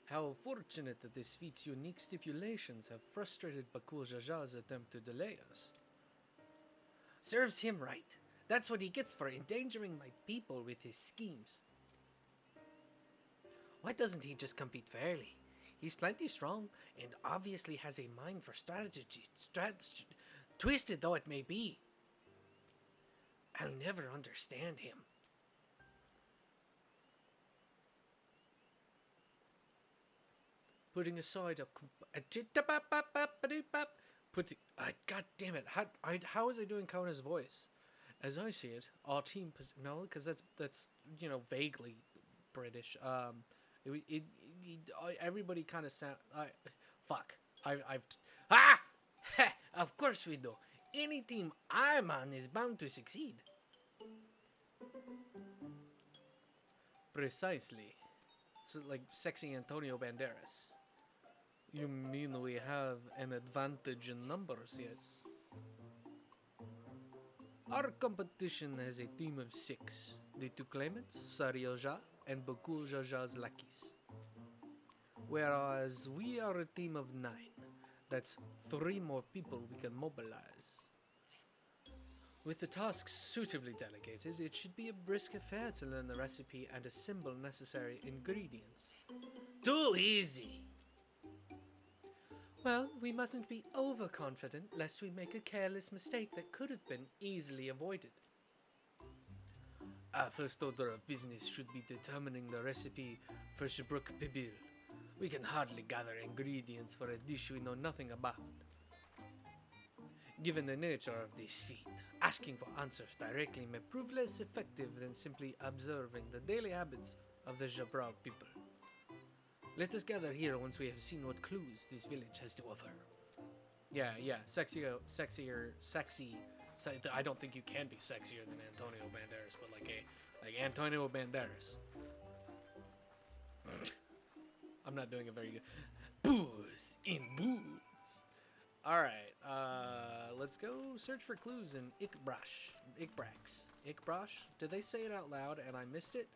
How fortunate that this feat's unique stipulations have frustrated Bakul Jaja's attempt to delay us. Serves him right. That's what he gets for endangering my people with his schemes. Why doesn't he just compete fairly? He's plenty strong and obviously has a mind for strategy, twisted though it may be. I'll never understand him. Putting aside God damn it! How was I doing Kona's voice? As I see it, our team no, because that's vaguely British. Everybody kind of sound. Fuck. I've ah. Of course we do. Any team I'm on is bound to succeed. Precisely. So like sexy Antonio Banderas. You mean we have an advantage in numbers, yes? Our competition has a team of 6. The two claimants, Sarioja and Bakul Jaja's lackeys. Whereas we are a team of 9. That's 3 more people we can mobilize. With the tasks suitably delegated, it should be a brisk affair to learn the recipe and assemble necessary ingredients. Too easy! Well, we mustn't be overconfident lest we make a careless mistake that could have been easily avoided. Our first order of business should be determining the recipe for Shabruk Pibil. We can hardly gather ingredients for a dish we know nothing about. Given the nature of this feat, asking for answers directly may prove less effective than simply observing the daily habits of the Jabra people. Let us gather here once we have seen what clues this village has to offer. Yeah, sexy. I don't think you can be sexier than Antonio Banderas, but like Antonio Banderas. I'm not doing a very good. Booze in booze. All right, let's go search for clues in Ikbrax. Did they say it out loud and I missed it?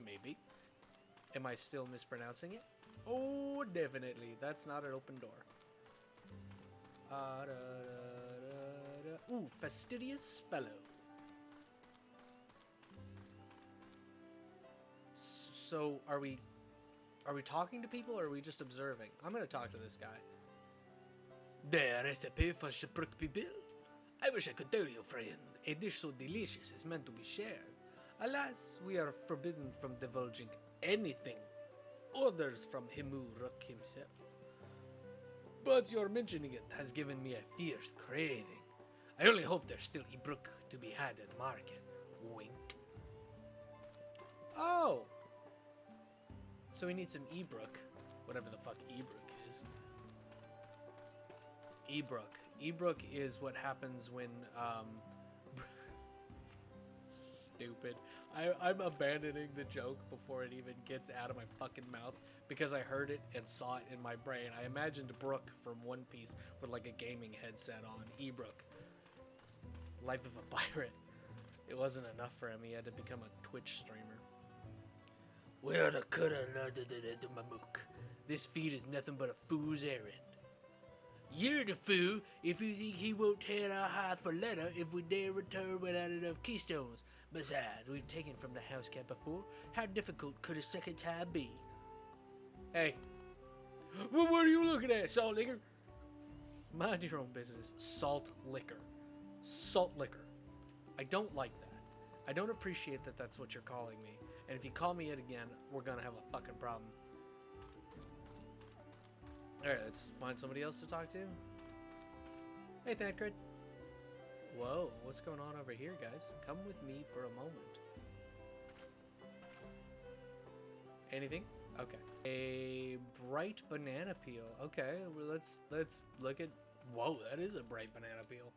Maybe. Am I still mispronouncing it? Oh, definitely. That's not an open door. Ooh, fastidious fellow. So, are we talking to people or are we just observing? I'm gonna talk to this guy. The recipe for Shabruk Pibil? I wish I could tell you, friend. A dish so delicious is meant to be shared. Alas, we are forbidden from divulging anything. Orders from Himuruk himself. But your mentioning it has given me a fierce craving. I only hope there's still Ibruk to be had at market. Wink. Oh! So we need some Ibruk. Whatever the fuck Ibruk is. Ibruk is what happens when, stupid. I'm abandoning the joke before it even gets out of my fucking mouth because I heard it and saw it in my brain. I imagined Brooke from One Piece with like a gaming headset on. Ibruk. Life of a pirate. It wasn't enough for him. He had to become a Twitch streamer. Well, the cutter to Mamook. This feat is nothing but a fool's errand. You're the fool if you think he won't tear our hearts for leather if we dare return without enough keystones. Besides, we've taken from the house cat before. How difficult could a second time be? Hey. Well, what are you looking at, salt liquor? Mind your own business. Salt liquor. Salt liquor. I don't like that. I don't appreciate that that's what you're calling me. And if you call me it again, we're gonna have a fucking problem. Alright, let's find somebody else to talk to. Hey, Thancred. Whoa, what's going on over here, guys? Come with me for a moment. Anything? Okay. A bright banana peel. Okay, well, let's look at... Whoa, that is a bright banana peel.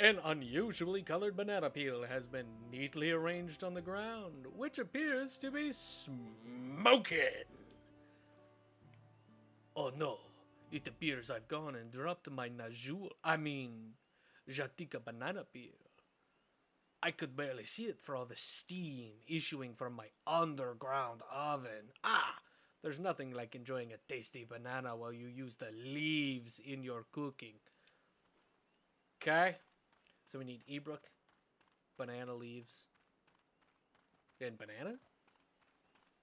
An unusually colored banana peel has been neatly arranged on the ground, which appears to be smoking. Oh no, it appears I've gone and dropped my Jatika banana peel. I could barely see it for all the steam issuing from my underground oven. Ah! There's nothing like enjoying a tasty banana while you use the leaves in your cooking. Okay? So we need Ebrook, banana leaves, and banana?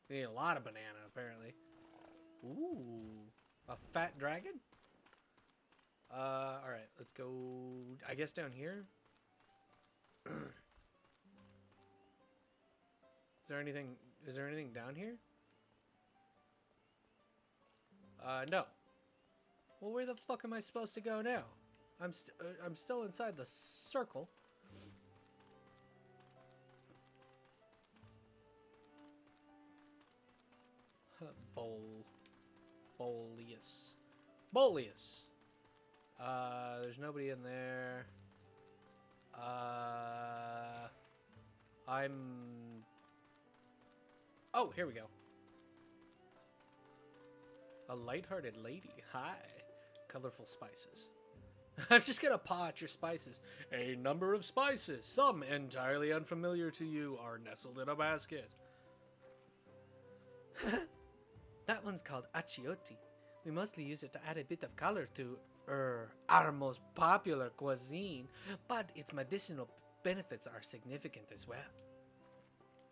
We need a lot of banana, apparently. Ooh. A fat dragon? Alright, let's go, I guess down here? Is there anything down here? No. Well, where the fuck am I supposed to go now? I'm still inside the circle. Boleus. There's nobody in there. Oh, here we go. A lighthearted lady. Hi. Colorful spices. I'm just gonna paw at your spices. A number of spices, some entirely unfamiliar to you, are nestled in a basket. That one's called achiote. We mostly use it to add a bit of color to our most popular cuisine, but its medicinal benefits are significant as well.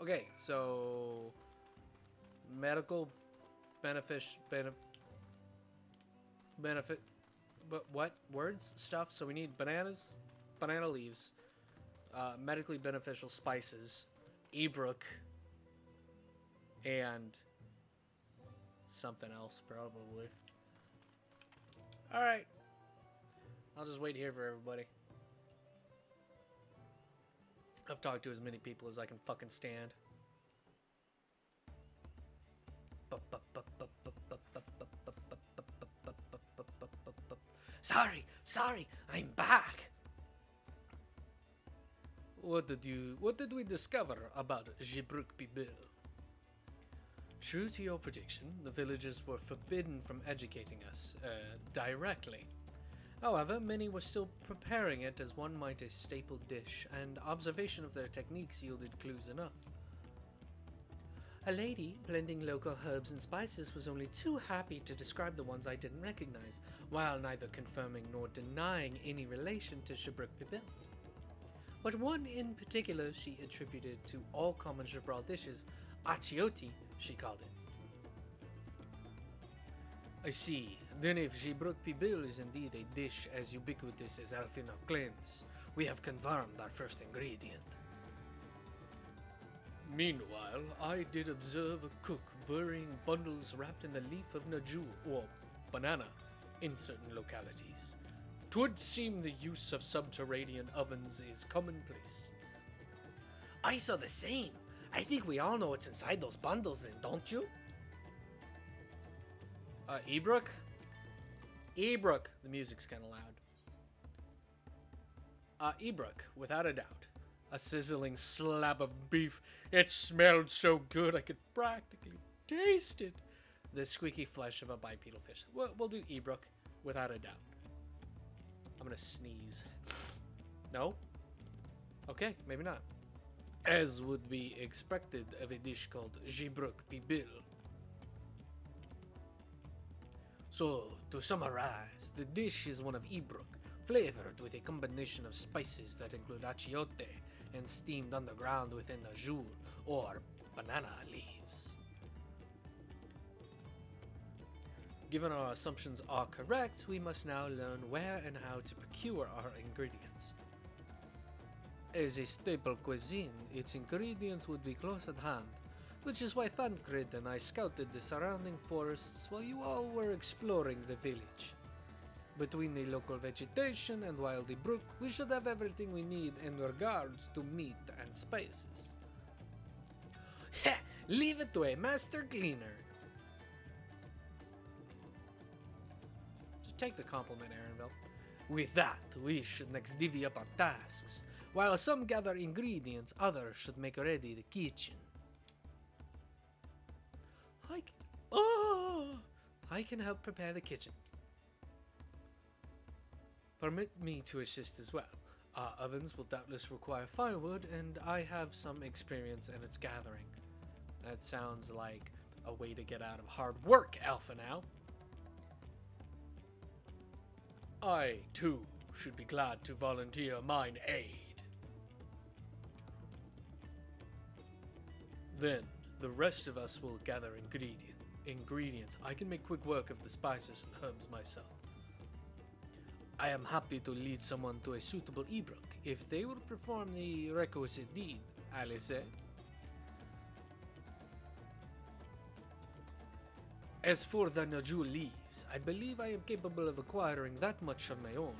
Okay, so medical benefit, but what words stuff? So we need bananas, banana leaves, medically beneficial spices, Ebrook, and something else probably. All right, I'll just wait here for everybody. I've talked to as many people as I can fucking stand. Sorry, I'm back. What did we discover about Gibruk Pibil? True to your prediction, the villagers were forbidden from educating us directly. However, many were still preparing it as one might a staple dish, and observation of their techniques yielded clues enough. A lady blending local herbs and spices was only too happy to describe the ones I didn't recognize, while neither confirming nor denying any relation to Gibruk Pibil. But one in particular she attributed to all common Gibral dishes, achiote, she called it. I see. Then if Gibruk Pibil is indeed a dish as ubiquitous as Alfina claims, we have confirmed our first ingredient. Meanwhile, I did observe a cook burying bundles wrapped in the leaf of Naju, or banana, in certain localities. 'Twould seem the use of subterranean ovens is commonplace. I saw the same. I think we all know what's inside those bundles then, don't you? Ebrook? Ebrook. The music's kind of loud. Ebrook, without a doubt. A sizzling slab of beef. It smelled so good I could practically taste it. The squeaky flesh of a bipedal fish. We'll do Ebrook, without a doubt. I'm gonna sneeze. No? Okay, maybe not. As would be expected of a dish called Gibruk Pibil. So, to summarize, the dish is one of Ebrook, flavored with a combination of spices that include achiote and steamed underground within the jur, or banana leaves. Given our assumptions are correct, we must now learn where and how to procure our ingredients. As a staple cuisine, its ingredients would be close at hand, which is why Thancred and I scouted the surrounding forests while you all were exploring the village. Between the local vegetation and Wildy Brook, we should have everything we need in regards to meat and spices. Heh! Leave it to a master cleaner! Just take the compliment, Aaronville. With that, we should next divvy up our tasks. While some gather ingredients, others should make ready the kitchen. I can help prepare the kitchen. Permit me to assist as well. Ovens will doubtless require firewood, and I have some experience in its gathering. That sounds like a way to get out of hard work, Alpha now. I, too, should be glad to volunteer mine aid. Then, the rest of us will gather ingredients. I can make quick work of the spices and herbs myself. I am happy to lead someone to a suitable Ebrook if they will perform the requisite deed, Alice. As for the Najul leaves, I believe I am capable of acquiring that much on my own.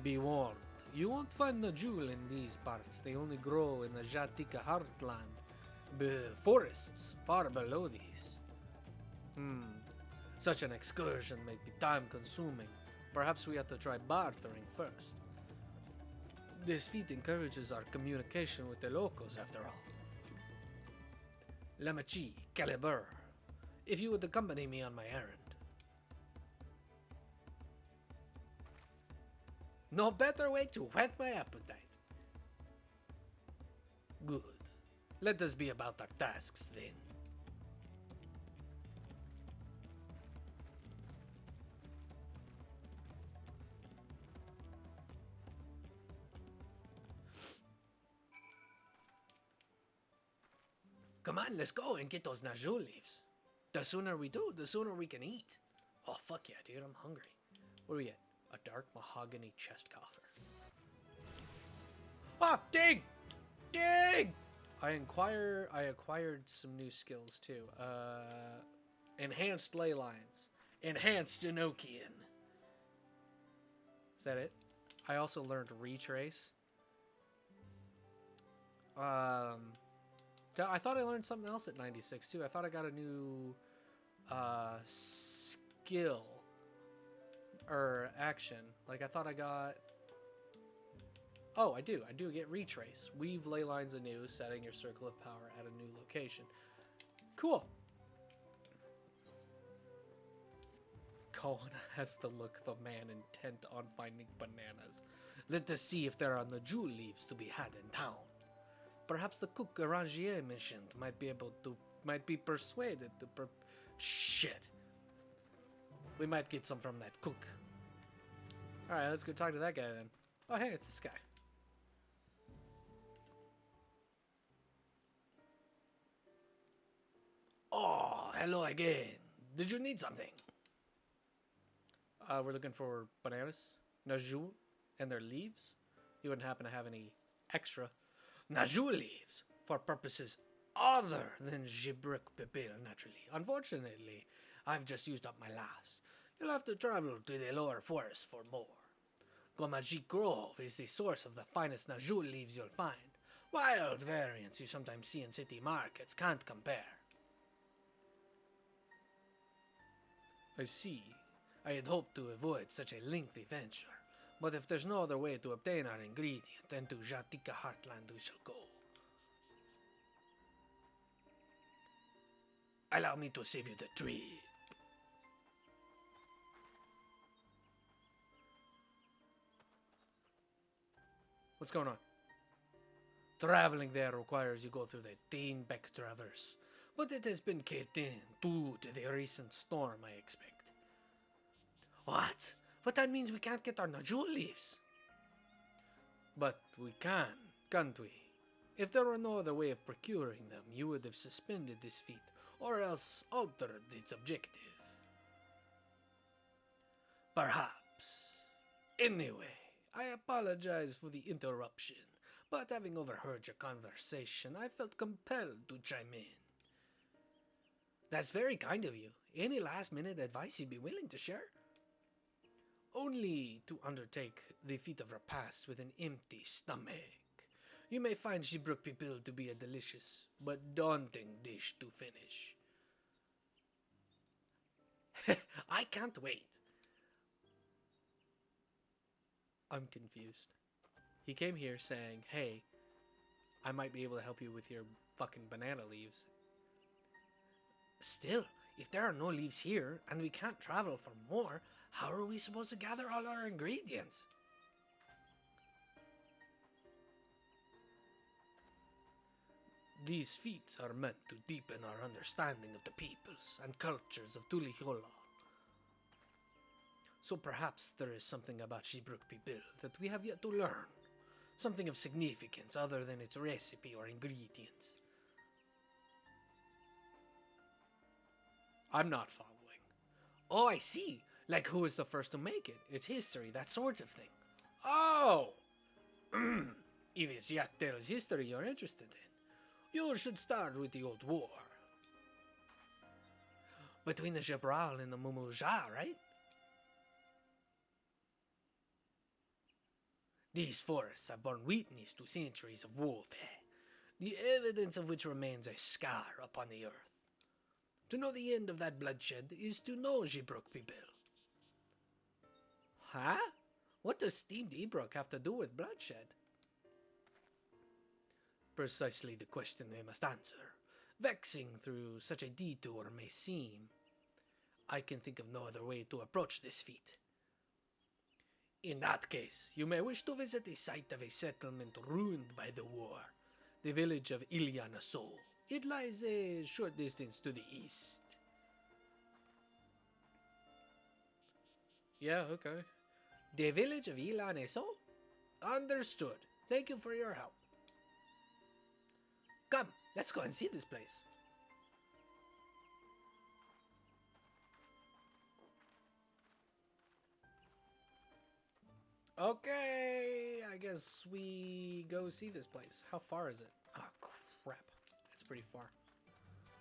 Be warned, you won't find Najul in these parts. They only grow in the Jatika heartland, forests far below these. Such an excursion may be time-consuming. Perhaps we have to try bartering first. This feat encourages our communication with the locals, after all. Lamachi, Caliber, if you would accompany me on my errand. No better way to whet my appetite. Good. Let us be about our tasks then. Come on, let's go and get those Najul leaves. The sooner we do, the sooner we can eat. Oh, fuck yeah, dude, I'm hungry. What do we get? A dark mahogany chest coffer. Ah, dig! Dig! I acquired some new skills too. Enhanced ley lines. Enhanced Enochian. Is that it? I also learned retrace. I thought I learned something else at 96 too. I thought I got a new skill or action. Like I thought I got. Oh, I do. I do get retrace. Weave ley lines anew, setting your circle of power at a new location. Cool. Koana has the look of a man intent on finding bananas. Let us see if there are Najul leaves to be had in town. Perhaps the cook Garangier mentioned might be persuaded to shit. We might get some from that cook. Alright, let's go talk to that guy then. Oh hey, it's this guy. Oh, hello again. Did you need something? We're looking for bananas, Najul, and their leaves. You wouldn't happen to have any extra Najul leaves for purposes other than Gibruk Pipil, naturally. Unfortunately, I've just used up my last. You'll have to travel to the lower forest for more. Gomaji Grove is the source of the finest Najul leaves you'll find. Wild variants you sometimes see in city markets can't compare. I see. I had hoped to avoid such a lengthy venture. But if there's no other way to obtain our ingredient, then to Jatika Heartland we shall go. Allow me to save you the trip. What's going on? Traveling there requires you go through the Teenbeck Traverse, but it has been caved in due to the recent storm, I expect. What? But that means we can't get our Najul leaves. But we can, can't we? If there were no other way of procuring them, you would have suspended this feat, or else altered its objective. Perhaps. Anyway, I apologize for the interruption, but having overheard your conversation, I felt compelled to chime in. That's very kind of you. Any last-minute advice you'd be willing to share? Only to undertake the feat of repast with an empty stomach. You may find Gibruk Pipil to be a delicious but daunting dish to finish. I can't wait. I'm confused. He came here saying, hey, I might be able to help you with your fucking banana leaves. Still, if there are no leaves here, and we can't travel for more, how are we supposed to gather all our ingredients? These feats are meant to deepen our understanding of the peoples and cultures of Tulihiola. So perhaps there is something about Shibruk Pibil that we have yet to learn. Something of significance other than its recipe or ingredients. I'm not following. Oh, I see. Like who was the first to make it? Its history, that sort of thing. Oh! If it's Yaktel's history you're interested in, you should start with the old war. Between the Jabral and the Mumuja, right? These forests have borne witness to centuries of warfare, the evidence of which remains a scar upon the earth. To know the end of that bloodshed is to know Shibruk Pibil. Huh? What does steamed Ibrok have to do with bloodshed? Precisely the question they must answer. Vexing through such a detour may seem. I can think of no other way to approach this feat. In that case, you may wish to visit the site of a settlement ruined by the war, the village of Ilyanaso. It lies a short distance to the east. Yeah, okay. The village of Ilyanaso? Understood. Thank you for your help. Come, let's go and see this place. Okay, I guess we go see this place. How far is it? Oh, crap. It's pretty far.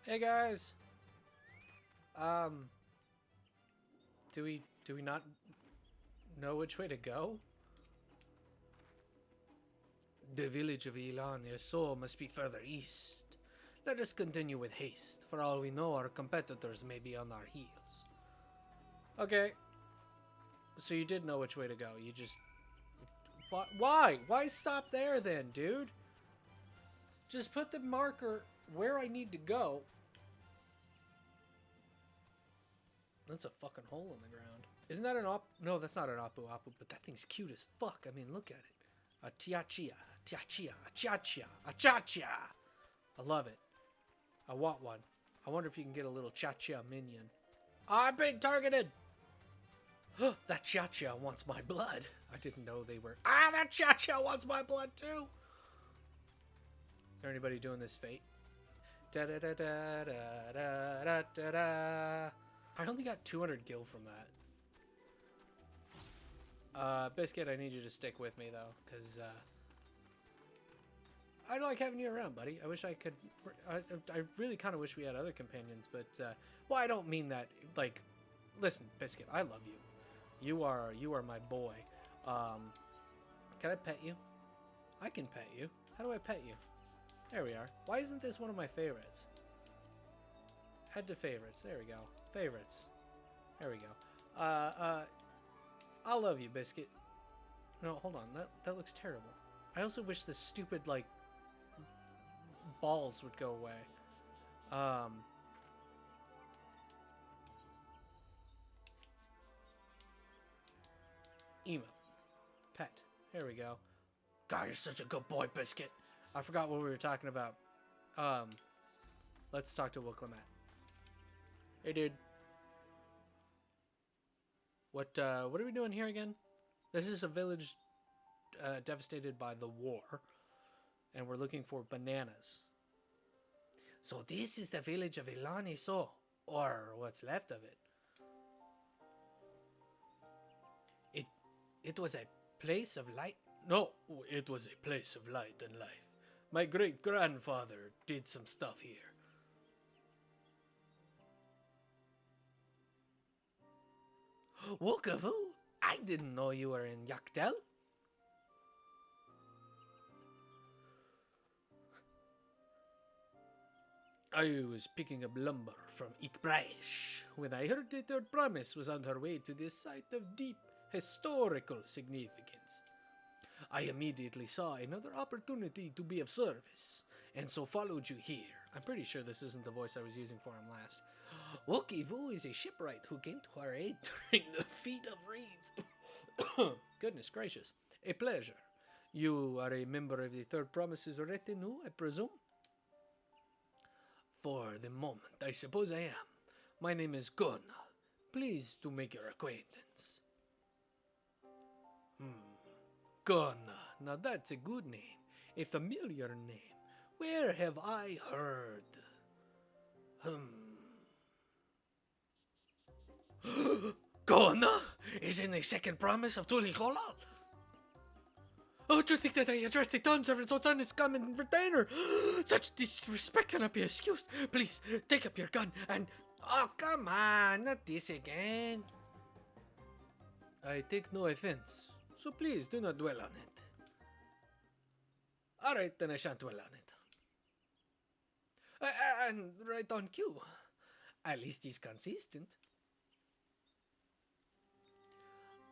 Hey, guys. Do we not know which way to go? The village of Ilan Yasor must be further east. Let us continue with haste. For all we know, our competitors may be on our heels. Okay. So you did know which way to go. You just... Why? Why stop there then, dude? Just put the marker where I need to go. That's a fucking hole in the ground. Isn't that an op... No, that's not an Apu Apu, but that thing's cute as fuck. I mean, look at it. A Tiachia, Tiachia, a Chachia, a Chachia. I love it. I want one. I wonder if you can get a little Chachia minion. I'm being targeted! That Chachia wants my blood. I didn't know they were... Ah, that Chachia wants my blood too! Is there anybody doing this fate? Da-da-da-da-da-da-da-da. I only got 200 gil from that. Biscuit, I need you to stick with me, though, because, I like having you around, buddy. I wish I could... I really kind of wish we had other companions, but, well, I don't mean that, like... Listen, Biscuit, I love you. You are my boy. Can I pet you? I can pet you. How do I pet you? There we are. Why isn't this one of my favorites? Add to favorites. There we go. Favorites. There we go. I love you, Biscuit. No, hold on. That looks terrible. I also wish the stupid, like, balls would go away. Emo. Pet. Here we go. God, you're such a good boy, Biscuit. I forgot what we were talking about. Let's talk to Wilclamat. Hey, dude. What are we doing here again? This is a village devastated by the war, and we're looking for bananas. So this is the village of Ilaniso, or what's left of it. It was a place of light. No, it was a place of light and life. My great-grandfather did some stuff here. Wokavu, I didn't know you were in Yaktel. I was picking up lumber from Ikbraesh when I heard that her promise was on her way to this site of deep historical significance. I immediately saw another opportunity to be of service, and so followed you here. I'm pretty sure this isn't the voice I was using for him last. Wokivu is a shipwright who came to our aid during the Feat of Reeds. Goodness gracious. A pleasure. You are a member of the Third Promise's retinue, I presume? for the moment. I suppose I am. My name is Koana. Pleased to make your acquaintance. Koana. Now that's a good name. A familiar name. Where have I heard? Koana is in the second promise of Turali. Oh, to think that I addressed the Dawn servants on his common retainer! Such disrespect cannot be excused! Please, take up your gun and... Oh, come on, not this again. I take no offense, so please do not dwell on it. Alright, then I shan't dwell on it. And right on cue. At least he's consistent.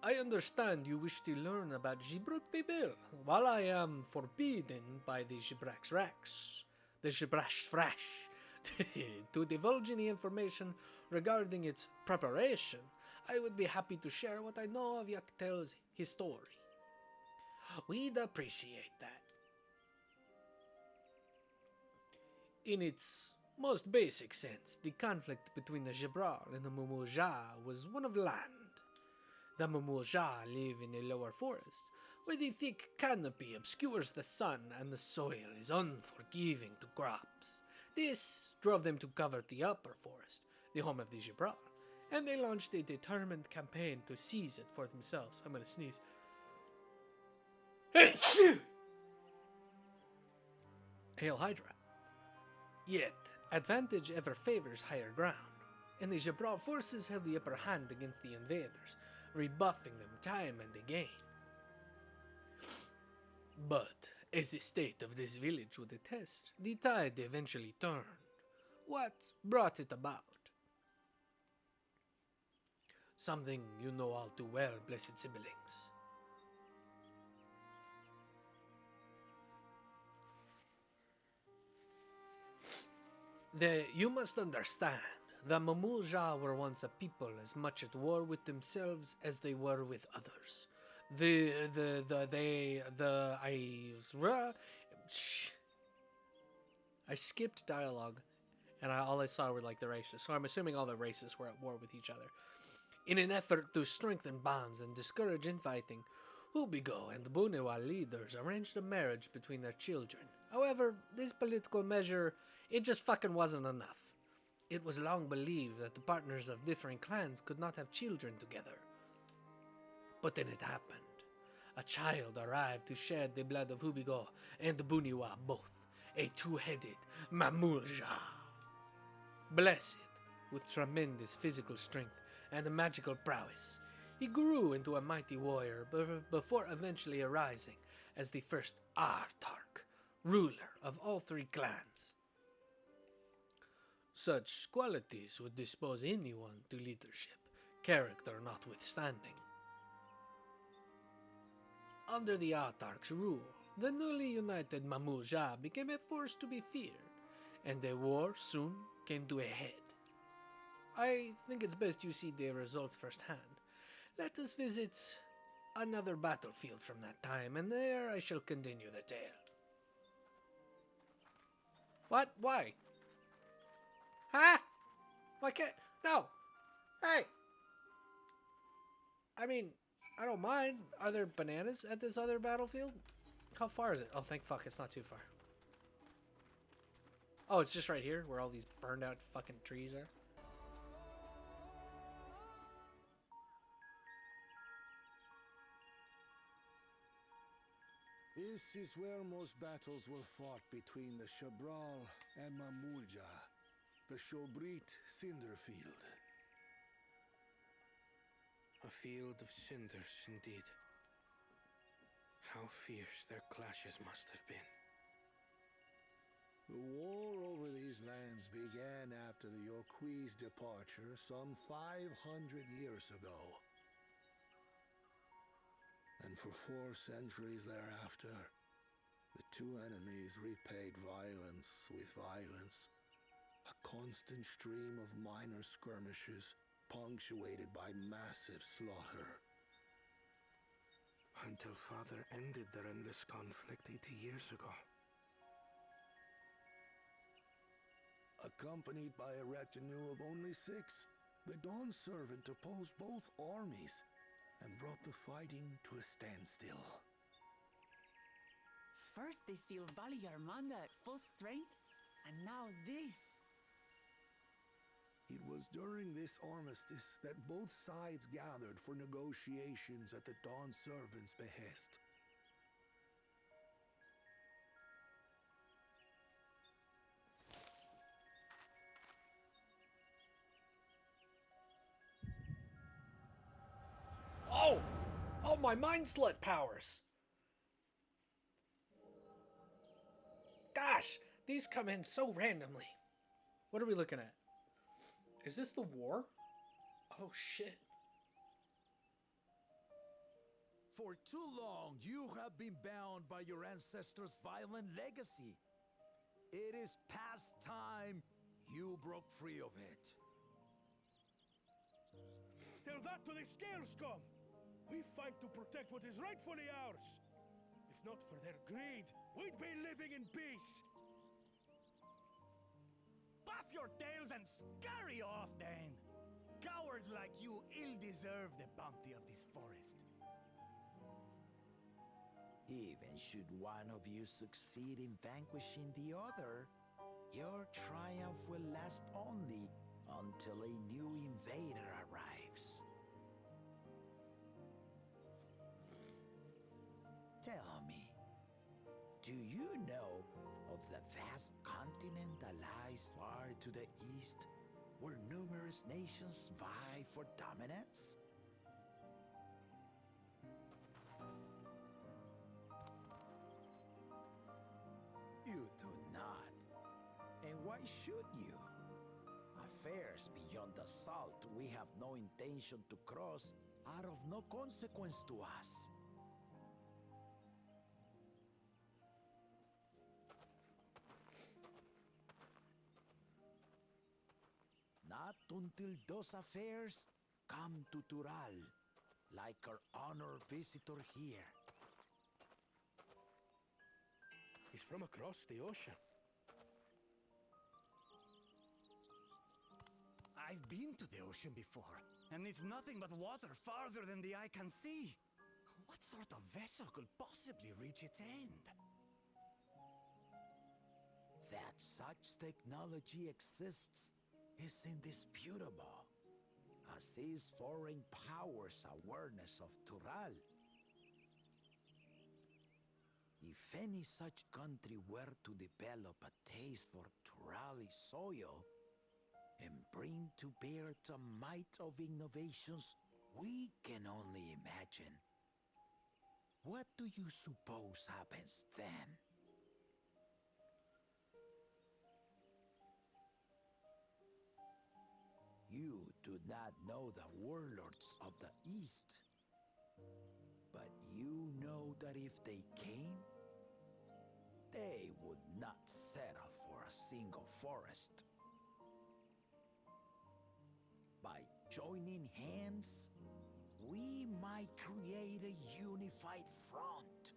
I understand you wish to learn about Gibruk people, while I am forbidden by the Gibrash to divulge any information regarding its preparation. I would be happy to share what I know of Yaktel's history. We'd appreciate that. In its most basic sense, the conflict between the Gibral and the Mumuja was one of land. The Mumuja live in a lower forest, where the thick canopy obscures the sun and the soil is unforgiving to crops. This drove them to cover the upper forest, the home of the Gibral, and they launched a determined campaign to seize it for themselves. I'm gonna sneeze. Hail Hydra. Yet, advantage ever favors higher ground, and the Gibral forces held the upper hand against the invaders, rebuffing them time and again. But, as the state of this village would attest, the tide eventually turned. What brought it about? Something you know all too well, blessed siblings. You must understand, the Mamulja were once a people as much at war with themselves as they were with others. I skipped dialogue, and all I saw were like the races, so I'm assuming all the races were at war with each other. In an effort to strengthen bonds and discourage infighting, Hubigo and the Bunewa leaders arranged a marriage between their children. However, this political measure, it just fucking wasn't enough. It was long believed that the partners of different clans could not have children together. But then it happened. A child arrived to shed the blood of Hubigo and the Bunewa both, a two-headed Mamulja. Blessed with tremendous physical strength and magical prowess, he grew into a mighty warrior before eventually arising as the first Artark, ruler of all three clans. Such qualities would dispose anyone to leadership, character notwithstanding. Under the Artark's rule, the newly united Mamulja became a force to be feared, and the war soon came to a head. I think it's best you see the results firsthand. Let us visit another battlefield from that time, and there I shall continue the tale. What? Why? Huh? Why can't... No! Hey! I mean, I don't mind. Are there bananas at this other battlefield? How far is it? Oh, thank fuck, it's not too far. Oh, it's just right here, where all these burned out fucking trees are? This is where most battles were fought between the Shabral and Mamulja, the Shobrit Cinder Field. A field of cinders, indeed. How fierce their clashes must have been. The war over these lands began after the Yorqui's departure some 500 years ago. And for 4 centuries thereafter, the two enemies repaid violence with violence. A constant stream of minor skirmishes, punctuated by massive slaughter. Until Father ended their endless conflict 80 years ago. A Accompanied by a retinue of only 6, the Dawn servant opposed both armies and brought the fighting to a standstill. First they sealed Valley Armanda at full strength, and now this. It was during this armistice that both sides gathered for negotiations at the Dawn servant's behest. Oh! Oh, my mind slut powers! Gosh, these come in so randomly. What are we looking at? Is this the war? Oh, shit. For too long, you have been bound by your ancestors' violent legacy. It is past time you broke free of it. Tell that to the Scale Scum! We fight to protect what is rightfully ours. If not for their greed, we'd be living in peace. Puff your tails and scurry off, then! Cowards like you ill deserve the bounty of this forest. Even should one of you succeed in vanquishing the other, your triumph will last only until a new invader arrives. Tell me, do you know of the vast continent that lies far to the east, where numerous nations vie for dominance? You do not. And why should you? Affairs beyond the salt we have no intention to cross are of no consequence to us. Not until those affairs come to Tural, like our honored visitor here. He's from across the ocean. I've been to the ocean before, and it's nothing but water farther than the eye can see. What sort of vessel could possibly reach its end? That such technology exists is indisputable, as is foreign powers' awareness of Tural. If any such country were to develop a taste for Turali soil and bring to bear the might of innovations we can only imagine, what do you suppose happens then? You do not know the warlords of the East, but you know that if they came, they would not settle for a single forest. By joining hands, we might create a unified front,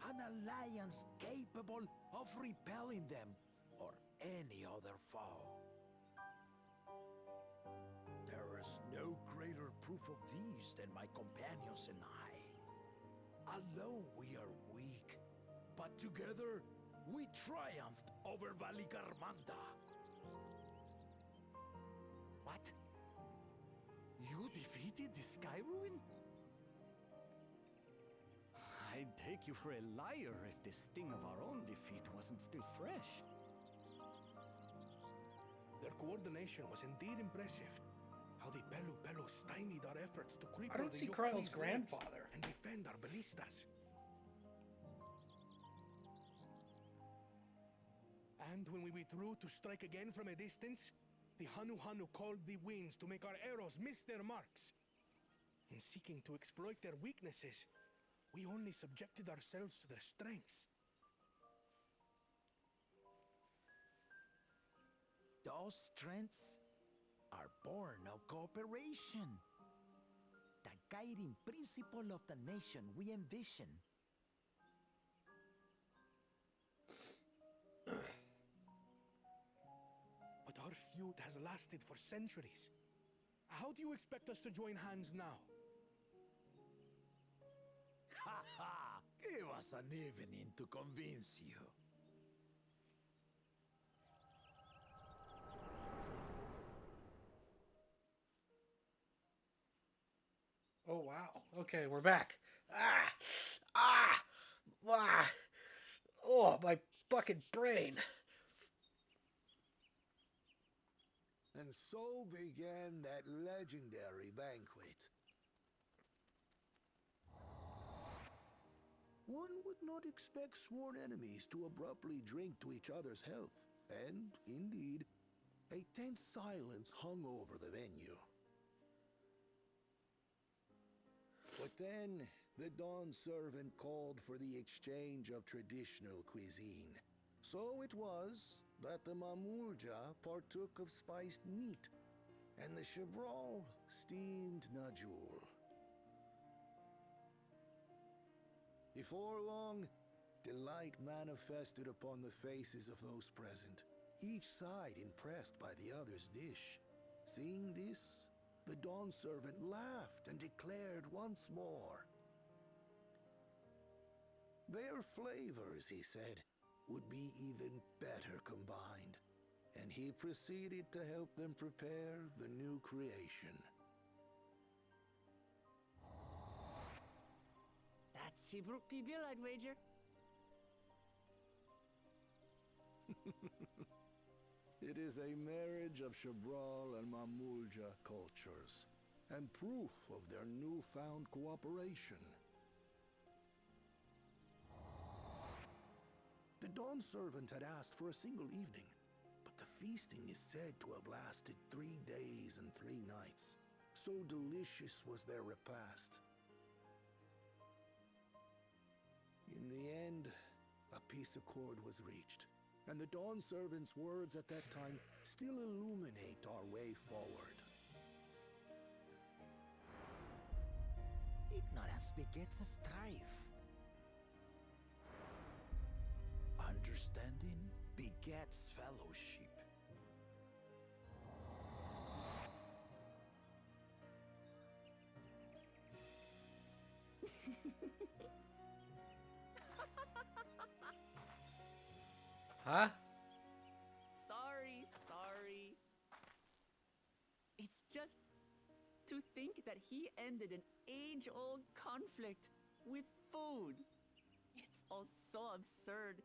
an alliance capable of repelling them or any other foe. There is no greater proof of these than my companions and I. Alone we are weak, but together we triumphed over Valigarmanda. What? You defeated the Sky Ruin? I'd take you for a liar if the sting of our own defeat wasn't still fresh. Their coordination was indeed impressive. How the Pelu stymied our efforts to cripple I don't the see Yukli's Kryle's legs grandfather. and defend our ballistas. And when we withdrew to strike again from a distance, the Hanu called the winds to make our arrows miss their marks. In seeking to exploit their weaknesses, we only subjected ourselves to their strengths. Those strengths are born of cooperation. The guiding principle of the nation we envision. But feud has lasted for centuries. How do you expect us to join hands now? Ha ha! Give us an evening to convince you. Oh wow. Okay, we're back. Ah! Ah! Ah! Oh, my fucking brain. And so began that legendary banquet. One would not expect sworn enemies to abruptly drink to each other's health, and, indeed, a tense silence hung over the venue. But then, the Dawn servant called for the exchange of traditional cuisine. So it was that the Mamulja partook of spiced meat, and the Chabral steamed najul. Before long, delight manifested upon the faces of those present, each side impressed by the other's dish. Seeing this, the Dawn servant laughed and declared once more. Their flavors, he said, would be even better combined, and he proceeded to help them prepare the new creation. That's Shibruk Pibil, I'd wager. It is a marriage of Chabral and Mamulja cultures, and proof of their newfound cooperation. The Dawn servant had asked for a single evening, but the feasting is said to have lasted 3 days and 3 nights. So delicious was their repast. In the end, a peace accord was reached, and the Dawn servant's words at that time still illuminate our way forward. Ignorance begets a strife. Understanding begets fellowship. Huh? Sorry. It's just to think that he ended an age-old conflict with food. It's all so absurd.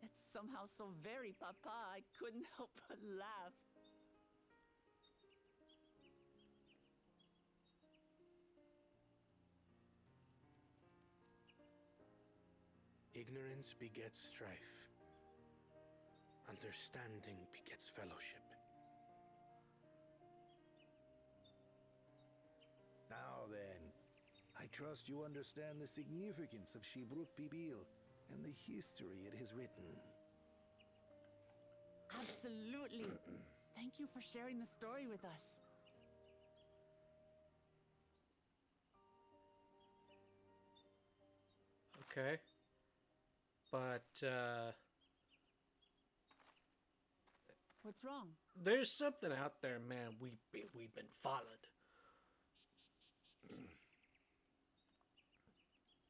It's somehow so very papa, I couldn't help but laugh. Ignorance begets strife. Understanding begets fellowship. Now then, I trust you understand the significance of Shibruk Pibil and the history it has written. Absolutely. Thank you for sharing the story with us. Okay. But, What's wrong? there's something out there, man. We've been followed.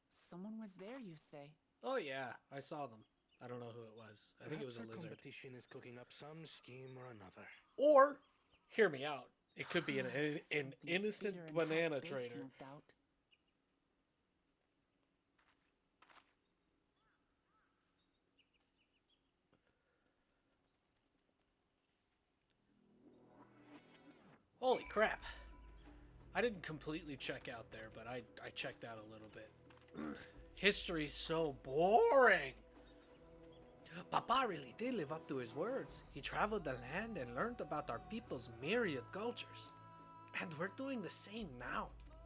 Someone was there, you say? Oh yeah, I saw them. I don't know who it was. I think it was a Perhaps our lizard. competition is cooking up some scheme or another. Or, hear me out. It could be an Something innocent bitter and banana half-baked, trader. No doubt. Holy crap. I didn't completely check out there, but I checked out a little bit. History's so boring. Papa really did live up to his words. He traveled the land and learned about our people's myriad cultures. And we're doing the same now.